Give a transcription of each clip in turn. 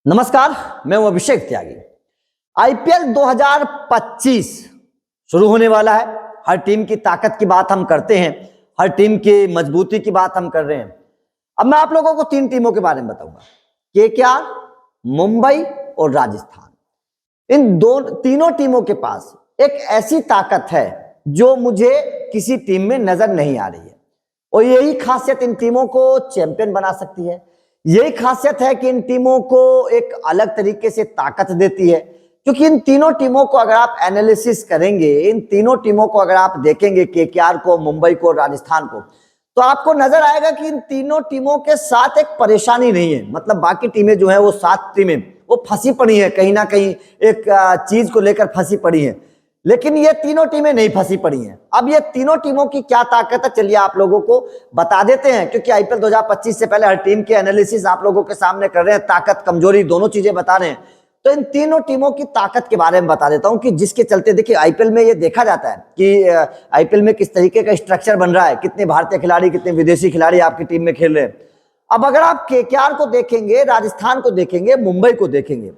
नमस्कार, मैं हूं अभिषेक त्यागी। आईपीएल 2025 शुरू होने वाला है। हर टीम की ताकत की बात हम करते हैं, हर टीम की मजबूती की बात हम कर रहे हैं। अब मैं आप लोगों को तीन टीमों के बारे में बताऊंगा, केकेआर, मुंबई और राजस्थान। इन तीनों टीमों के पास एक ऐसी ताकत है जो मुझे किसी टीम में नजर नहीं आ रही है, और यही खासियत इन टीमों को चैंपियन बना सकती है। यही खासियत है कि इन टीमों को एक अलग तरीके से ताकत देती है, क्योंकि इन तीनों टीमों को अगर आप एनालिसिस करेंगे, इन तीनों टीमों को अगर आप देखेंगे, केकेआर को, मुंबई को, राजस्थान को, तो आपको नजर आएगा कि इन तीनों टीमों के साथ एक परेशानी नहीं है। मतलब बाकी टीमें जो है वो 7 टीमें वो फंसी पड़ी है, कहीं ना कहीं एक चीज को लेकर फंसी पड़ी है, लेकिन ये तीनों टीमें नहीं फंसी पड़ी हैं। अब ये तीनों टीमों की क्या ताकत है, चलिए आप लोगों को बता देते हैं, क्योंकि आईपीएल 2025 से पहले हर टीम के एनालिसिस आप लोगों के सामने कर रहे हैं, ताकत कमजोरी दोनों चीजें बता रहे हैं। तो इन तीनों टीमों की ताकत के बारे में बता देता हूं कि जिसके चलते देखिए आईपीएल में ये देखा जाता है कि आईपीएल में किस तरीके का स्ट्रक्चर बन रहा है, कितने भारतीय खिलाड़ी, कितने विदेशी खिलाड़ी आपकी टीम में खेल रहे हैं। अब अगर आप केकेआर को देखेंगे, राजस्थान को देखेंगे, मुंबई को देखेंगे,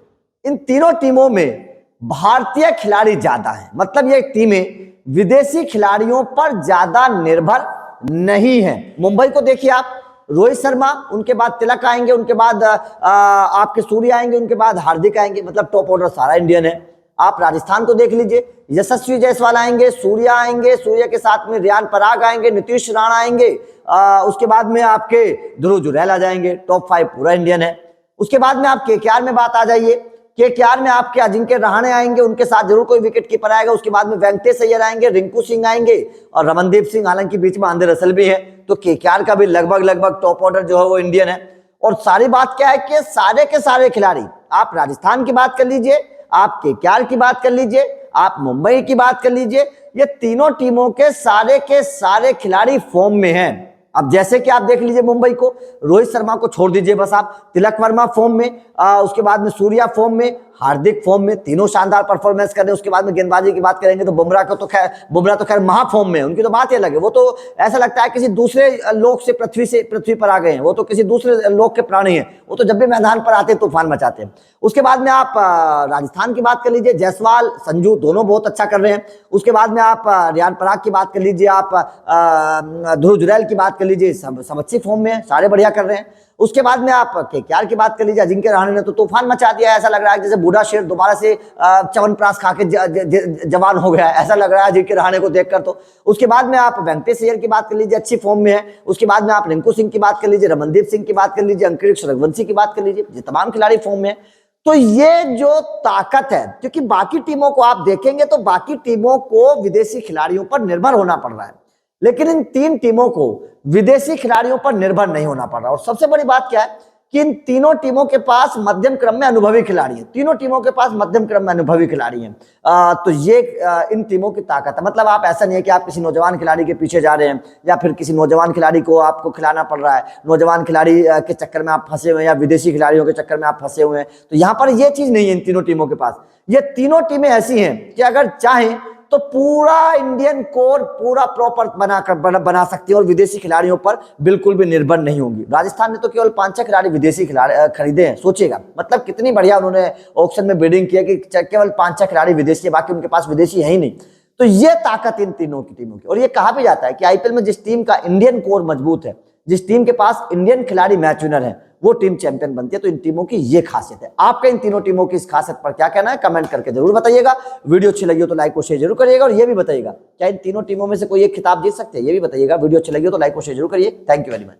इन तीनों टीमों में भारतीय खिलाड़ी ज्यादा हैं। मतलब ये टीमें विदेशी खिलाड़ियों पर ज्यादा निर्भर नहीं है। मुंबई को देखिए आप, रोहित शर्मा, उनके बाद तिलक आएंगे, उनके बाद आपके सूर्य आएंगे, उनके बाद हार्दिक आएंगे, मतलब टॉप ऑर्डर सारा इंडियन है। आप राजस्थान को देख लीजिए, यशस्वी जायसवाल आएंगे, सूर्य आएंगे, सूर्य के साथ में रियान पराग आएंगे, नीतीश राणा आएंगे, उसके बाद में आपके ध्रुव जुरैल आ जाएंगे। टॉप 5 पूरा इंडियन है। उसके बाद में आप केकेआर में बात आ जाइए, केकेआर में आपके अजिंक्य रहाणे आएंगे, उनके साथ जरूर कोई विकेट कीपर आएगा। उसके बाद में वेंकटेश अय्यर आएंगे, रिंकू सिंह आएंगे और रमनदीप सिंह, हालांकि बीच में आंद्रे रसल भी है। तो केकेआर का भी लगभग टॉप ऑर्डर जो है वो इंडियन है। और सारी बात क्या है कि सारे के सारे खिलाड़ी, आप राजस्थान की बात कर लीजिए, आप केकेआर की बात कर लीजिए, आप मुंबई की बात कर लीजिए, ये तीनों टीमों के सारे खिलाड़ी फॉर्म में हैं। अब जैसे कि आप देख लीजिए मुंबई को, रोहित शर्मा को छोड़ दीजिए बस आप, तिलक वर्मा फॉर्म में, उसके बाद में सूर्या फॉर्म में, हार्दिक फॉर्म में, तीनों शानदार परफॉर्मेंस कर रहे हैं। उसके बाद में गेंदबाजी की बात करेंगे तो बुमराह तो खैर महा फॉर्म में, उनकी तो बात ही अलग है। वो तो ऐसा लगता है किसी दूसरे लोक से पृथ्वी पर आ गए हैं, वो तो किसी दूसरे लोक के प्राणी हैं। वो तो जब भी मैदान पर आते हैं तूफान मचाते हैं। उसके बाद में आप राजस्थान की बात कर लीजिए, जायसवाल, संजू दोनों बहुत अच्छा कर रहे हैं। उसके बाद में आप रियान पराग की बात कर लीजिए, आप ध्रुव जुरैल की बात कर लीजिए, सब अच्छी फॉर्म में है, सारे बढ़िया कर रहे हैं। उसके बाद में आप केकेआर की बात कर लीजिए, अजिंक्य रहाणे ने तो तूफान मचा दिया है। ऐसा लग रहा है जैसे बूढ़ा शेर दोबारा से च्यवनप्राश खा के जवान हो गया है, ऐसा लग रहा है अजिंक्य रहाणे को देखकर। तो उसके बाद में आप वेंकटेश अय्यर की बात कर लीजिए, अच्छी फॉर्म में है। उसके बाद में आप रिंकू सिंह की बात कर लीजिए, रमनदीप सिंह की बात कर लीजिए, अंकित रघुवंशी की बात कर लीजिए, ये तमाम खिलाड़ी फॉर्म में है। तो ये जो ताकत है, क्योंकि बाकी टीमों को आप देखेंगे तो बाकी टीमों को विदेशी खिलाड़ियों पर निर्भर होना पड़ रहा है, लेकिन इन तीन टीमों को विदेशी खिलाड़ियों पर निर्भर नहीं होना पड़ रहा। और सबसे बड़ी बात क्या है कि इन तीनों टीमों के पास मध्यम क्रम में अनुभवी खिलाड़ी हैं। तीनों टीमों के पास मध्यम क्रम में अनुभवी खिलाड़ी हैं। तो ये इन टीमों की ताकत है। मतलब आप ऐसा नहीं है कि आप किसी नौजवान खिलाड़ी के पीछे जा रहे हैं, या फिर किसी नौजवान खिलाड़ी को आपको खिलाना पड़ रहा है, नौजवान खिलाड़ी के चक्कर में आप फंसे हुए हैं, या विदेशी खिलाड़ियों के चक्कर में आप फंसे हुए हैं। तो यहाँ पर यह चीज नहीं है इन तीनों टीमों के पास। ये तीनों टीमें ऐसी हैं कि अगर चाहें तो पूरा इंडियन कोर पूरा प्रॉपर बना सकती है और विदेशी खिलाड़ियों पर बिल्कुल भी निर्भर नहीं होंगी। राजस्थान ने तो केवल 5-6 खिलाड़ी विदेशी खिलाड़ी खरीदे हैं, सोचिएगा। मतलब कितनी बढ़िया उन्होंने ऑक्शन में बिडिंग किया कि केवल 5-6 खिलाड़ी विदेशी है, बाकी उनके पास विदेशी है ही नहीं। तो ये ताकत इन तीनों की टीमों की। और ये कहा भी जाता है कि आईपीएल में जिस टीम का इंडियन कोर मजबूत है, जिस टीम के पास इंडियन खिलाड़ी मैच विनर है, वो टीम चैंपियन बनती है। तो इन टीमों की ये खासियत है। आपका इन तीनों टीमों की इस खासियत पर क्या कहना है, कमेंट करके जरूर बताइएगा। वीडियो अच्छी लगी हो तो लाइक और शेयर जरूर करिएगा, और ये भी बताइएगा क्या इन तीनों टीमों में से कोई एक खिताब जीत सकते हैं, ये भी बताइएगा। वीडियो अच्छी लगी हो तो लाइक और शेयर जरूर करिए। Thank you very much.